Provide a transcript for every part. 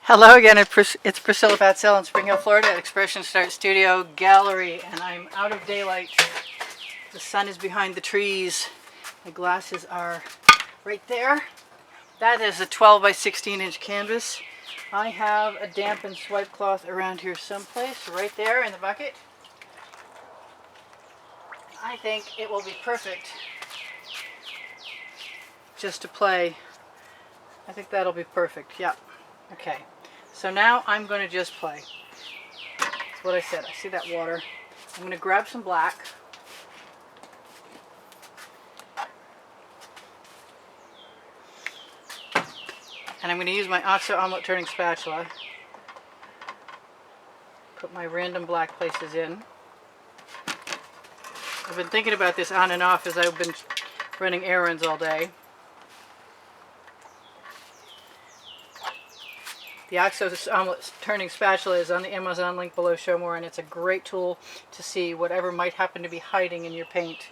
Hello again, it's Priscilla Batzell in Spring Hill, Florida at Expressionist Art Studio Gallery, and I'm out of daylight. The sun is behind the trees. My glasses are right there. That is a 12 by 16 inch canvas. I have a dampened swipe cloth around here someplace, right there in the bucket. I think it will be perfect just to play. I think that'll be perfect, yeah. Okay, so now I'm going to just play. That's what I said. I see that water. I'm going to grab some black. And I'm going to use my OXO omelet turning spatula. Put my random black places in. I've been thinking about this on and off as I've been running errands all day. The OXO omelet turning spatula is on the Amazon link below, show more, and it's a great tool to see whatever might happen to be hiding in your paint.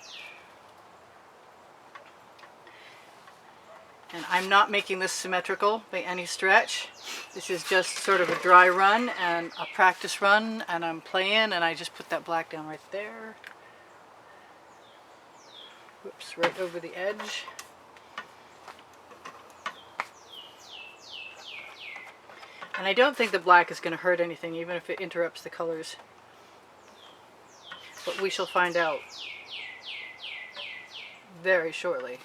And I'm not making this symmetrical by any stretch. This is just sort of a dry run and a practice run, and I'm playing, and I just put that black down right there. Whoops, right over the edge. And I don't think the black is going to hurt anything, even if it interrupts the colors. But we shall find out very shortly.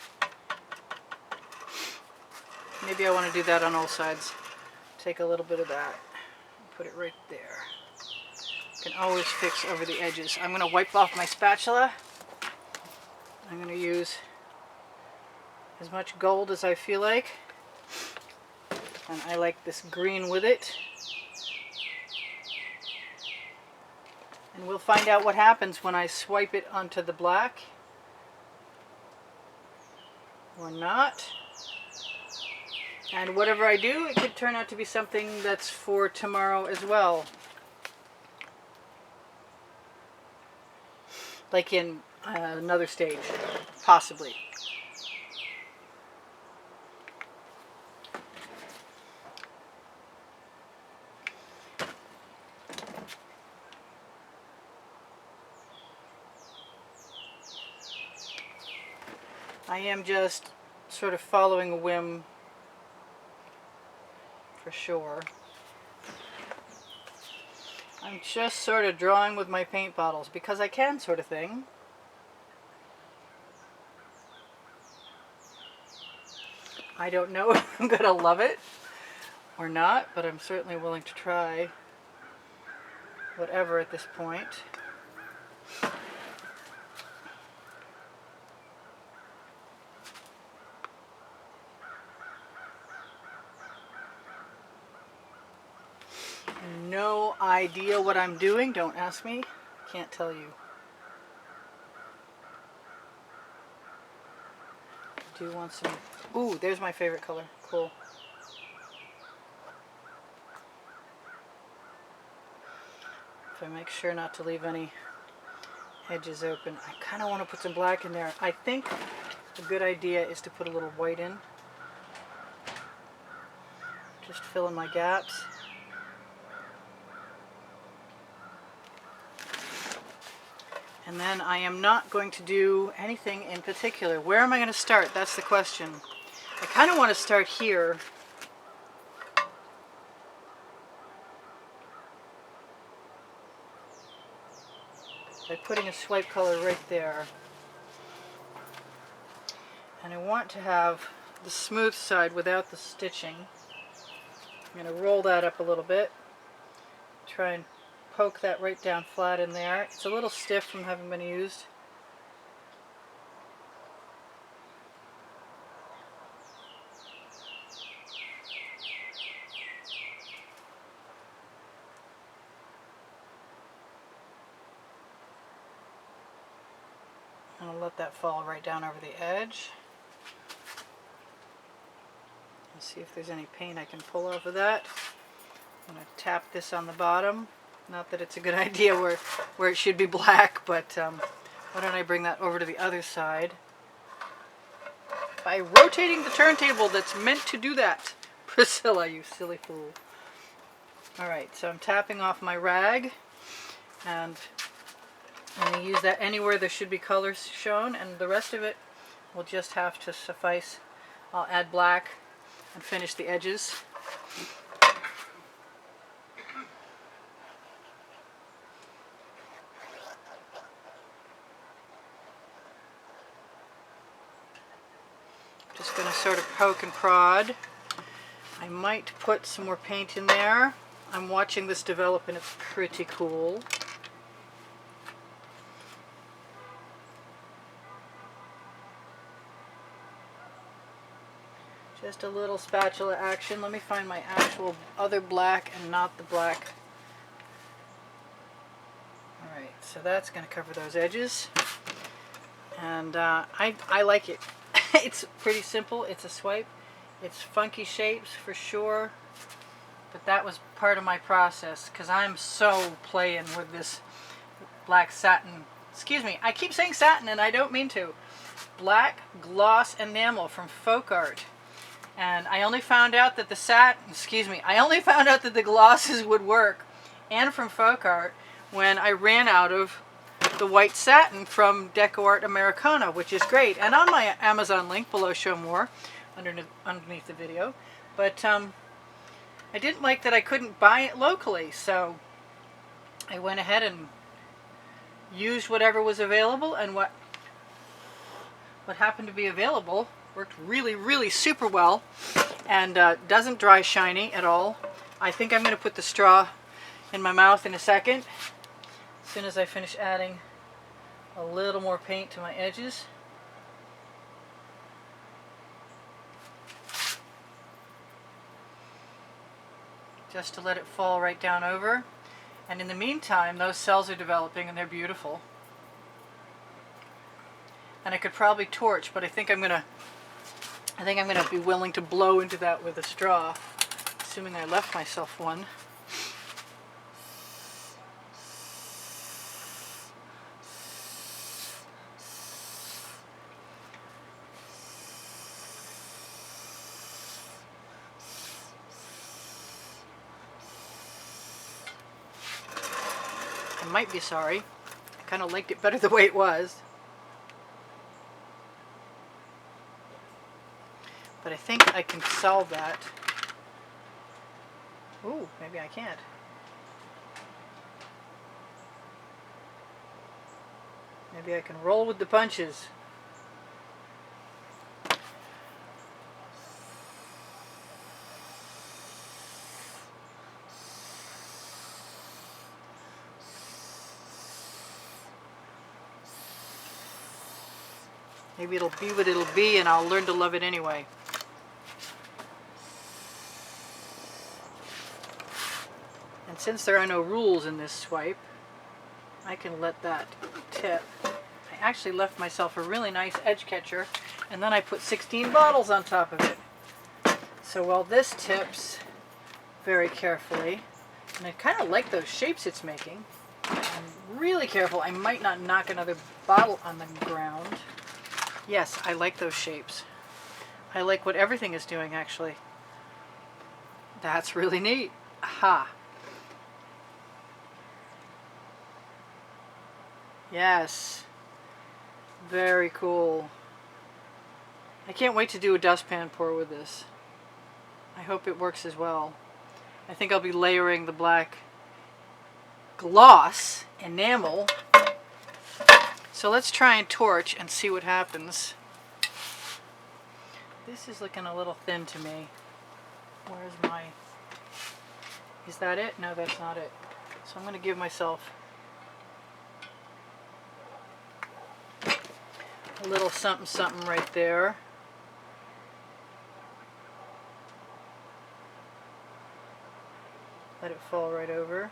Maybe I want to do that on all sides. Take a little bit of that and put it right there. You can always fix over the edges. I'm going to wipe off my spatula. I'm going to use as much gold as I feel like. And I like this green with it. And we'll find out what happens when I swipe it onto the black. Or not. And whatever I do, it could turn out to be something that's for tomorrow as well. Like in another stage, possibly. I am just sort of following a whim for sure. I'm just sort of drawing with my paint bottles because I can, sort of thing. I don't know if I'm going to love it or not, but I'm certainly willing to try whatever at this point. No idea what I'm doing. Don't ask me. Can't tell you. Do you want some? Ooh, there's my favorite color. Cool. If I make sure not to leave any edges open. I kind of want to put some black in there. I think a good idea is to put a little white in. Just fill in my gaps. And then I am not going to do anything in particular. Where am I going to start? That's the question. I kind of want to start here. By putting a swipe color right there. And I want to have the smooth side without the stitching. I'm going to roll that up a little bit. Try and poke that right down flat in there. It's a little stiff from having been used. And I'll let that fall right down over the edge. Let's see if there's any paint I can pull off of that. I'm going to tap this on the bottom. Not that it's a good idea where it should be black, but why don't I bring that over to the other side by rotating the turntable that's meant to do that. Priscilla, you silly fool. Alright, so I'm tapping off my rag, and I'm going to use that anywhere there should be colors shown, and the rest of it will just have to suffice. I'll add black and finish the edges. Just going to sort of poke and prod. I might put some more paint in there. I'm watching this develop and it's pretty cool. Just a little spatula action. Let me find my actual other black and not the black. Alright, so that's going to cover those edges. And I like it. It's pretty simple. It's a swipe. It's funky shapes for sure. But that was part of my process because I'm so playing with this black satin. Excuse me, I keep saying satin and I don't mean to. Black gloss enamel from Folk Art. And I only found out that I only found out that the glosses would work, and from Folk Art, when I ran out of the white satin from Deco Art Americana, which is great. And on my Amazon link below, show more, underneath the video. But I didn't like that I couldn't buy it locally, so I went ahead and used whatever was available, and what happened to be available worked really, really super well, and doesn't dry shiny at all. I think I'm going to put the straw in my mouth in a second, as soon as I finish adding a little more paint to my edges. Just to let it fall right down over. And in the meantime, those cells are developing and they're beautiful. And I could probably torch, but I think I'm gonna be willing to blow into that with a straw, assuming I left myself one. I might be sorry. I kind of liked it better the way it was. But I think I can solve that. Ooh, maybe I can't. Maybe I can roll with the punches. Maybe it'll be what it'll be, and I'll learn to love it anyway. And since there are no rules in this swipe, I can let that tip. I actually left myself a really nice edge catcher, and then I put 16 bottles on top of it. So while this tips very carefully, and I kind of like those shapes it's making, I'm really careful. I might not knock another bottle on the ground. Yes, I like those shapes. I like what everything is doing, actually. That's really neat. Aha. Yes. Very cool. I can't wait to do a dustpan pour with this. I hope it works as well. I think I'll be layering the black gloss enamel. So let's try and torch and see what happens. This is looking a little thin to me. Where's my... Is that it? No, that's not it. So I'm going to give myself a little something something right there. Let it fall right over.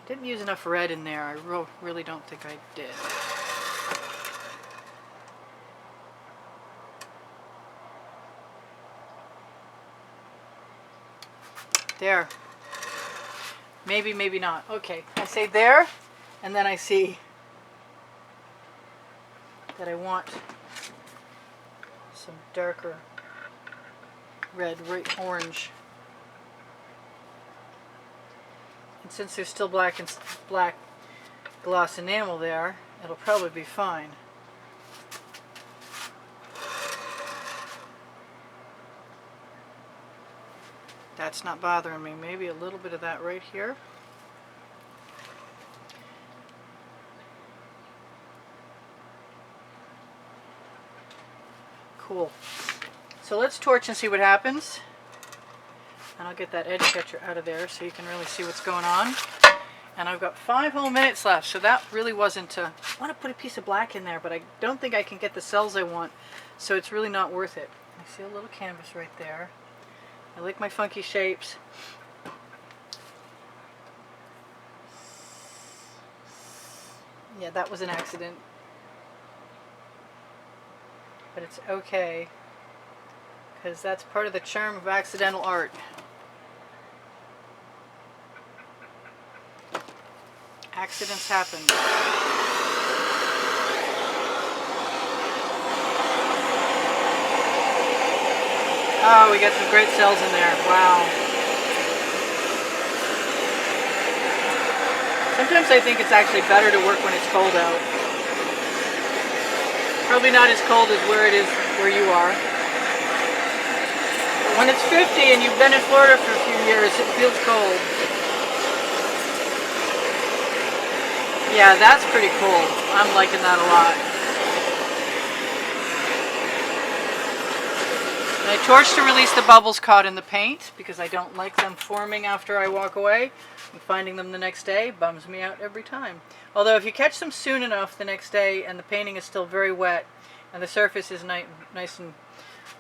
Didn't use enough red in there. I really don't think I did. There. Maybe, maybe not. Okay, I say there, and then I see that I want some darker red, right orange. since there's still black gloss enamel there, it'll probably be fine. That's not bothering me. Maybe a little bit of that right here. Cool. So let's torch and see what happens. And I'll get that edge catcher out of there so you can really see what's going on. And I've got 5 whole minutes left, so that really wasn't I want to put a piece of black in there, but I don't think I can get the cells I want, so it's really not worth it. I see a little canvas right there. I like my funky shapes. Yeah, that was an accident. But it's okay, because that's part of the charm of accidental art. Accidents happen. Oh, we got some great cells in there. Wow. Sometimes I think it's actually better to work when it's cold out. Probably not as cold as where it is where you are. But when it's 50 and you've been in Florida for a few years, it feels cold. Yeah, that's pretty cool. I'm liking that a lot. And I torch to release the bubbles caught in the paint because I don't like them forming after I walk away. And finding them the next day bums me out every time. Although if you catch them soon enough the next day and the painting is still very wet and the surface is nice and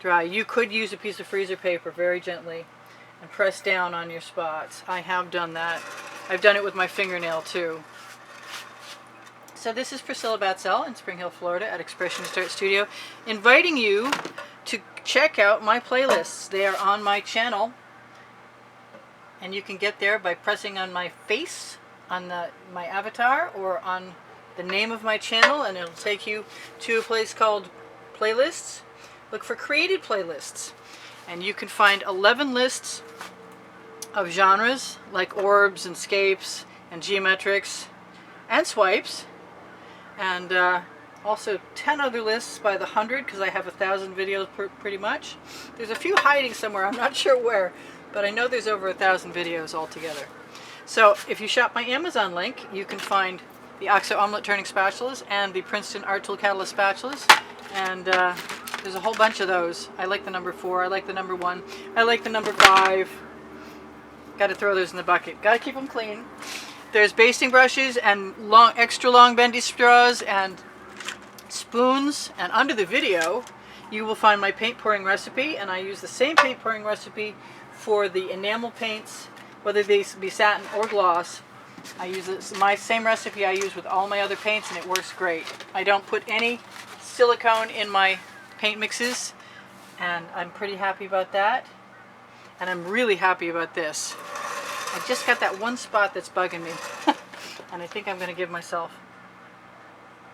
dry, you could use a piece of freezer paper very gently and press down on your spots. I have done that. I've done it with my fingernail too. So this is Priscilla Batzell in Spring Hill, Florida at Expressionist Art Studio, inviting you to check out my playlists. They are on my channel, and you can get there by pressing on my face, on my avatar, or on the name of my channel, and it'll take you to a place called Playlists. Look for Created Playlists, and you can find 11 lists of genres like orbs and scapes and geometrics and swipes. And also 10 other lists by the 100, because I have 1,000 videos pretty much. There's a few hiding somewhere, I'm not sure where, but I know there's over 1,000 videos altogether. So if you shop my Amazon link, you can find the OXO omelet turning spatulas and the Princeton Art Tool Catalyst spatulas. And there's a whole bunch of those. I like the number 4, I like the number 1, I like the number 5. Got to throw those in the bucket. Got to keep them clean. There's basting brushes and extra long bendy straws and spoons, and under the video you will find my paint pouring recipe, and I use the same paint pouring recipe for the enamel paints, whether they be satin or gloss. I use my same recipe I use with all my other paints, and it works great. I don't put any silicone in my paint mixes, and I'm pretty happy about that. And I'm really happy about this. I just got that one spot that's bugging me. And I think I'm going to give myself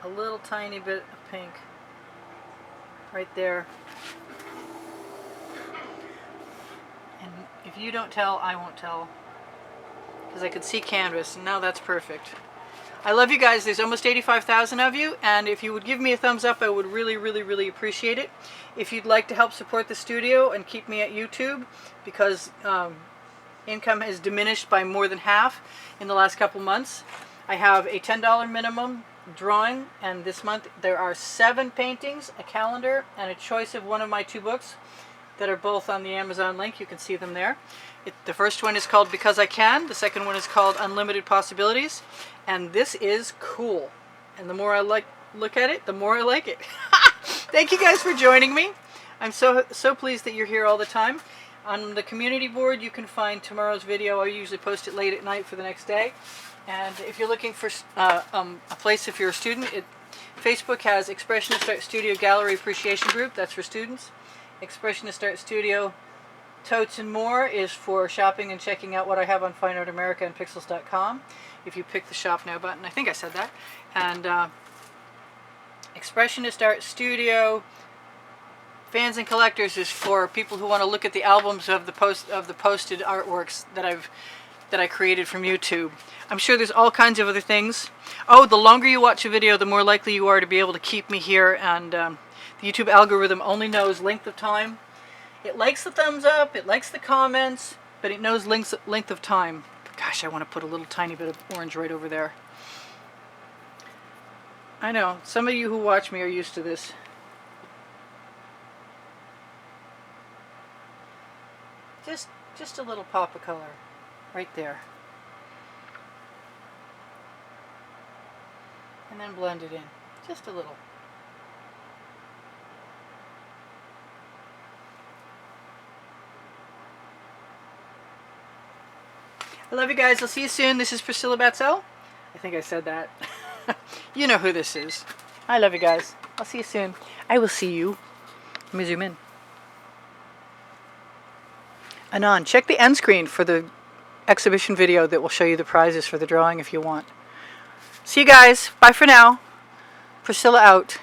a little tiny bit of pink right there. And if you don't tell, I won't tell. Because I could see canvas, and now that's perfect. I love you guys. There's almost 85,000 of you, and if you would give me a thumbs up, I would really, really, really appreciate it. If you'd like to help support the studio and keep me at YouTube, because income has diminished by more than half in the last couple months, I have a $10 minimum drawing, and this month there are 7 paintings, a calendar, and a choice of one of my 2 books that are both on the Amazon link. You can see them there. The first one is called Because I Can. The second one is called Unlimited Possibilities. And this is cool. And the more I look at it, the more I like it. Thank you guys for joining me. I'm so pleased that you're here all the time. On the community board, you can find tomorrow's video. I usually post it late at night for the next day. And if you're looking for a place, if you're a student, Facebook has Expressionist Art Studio Gallery Appreciation Group. That's for students. Expressionist Art Studio Totes and More is for shopping and checking out what I have on Fine Art America and Pixels.com. If you pick the Shop Now button, I think I said that. And Expressionist Art Studio Fans and Collectors is for people who want to look at the albums of the posted artworks that I've that I created from YouTube. I'm sure there's all kinds of other things. Oh, the longer you watch a video, the more likely you are to be able to keep me here, and the YouTube algorithm only knows length of time. It likes the thumbs up, it likes the comments, but it knows length of time. Gosh, I want to put a little tiny bit of orange right over there. I know, some of you who watch me are used to this. Just a little pop of color right there. And then blend it in, just a little. I love you guys. I'll see you soon. This is Priscilla Batzell. I think I said that. You know who this is. I love you guys. I'll see you soon. I will see you. Let me zoom in. Anon. Check the end screen for the exhibition video that will show you the prizes for the drawing if you want. See you guys. Bye for now. Priscilla out.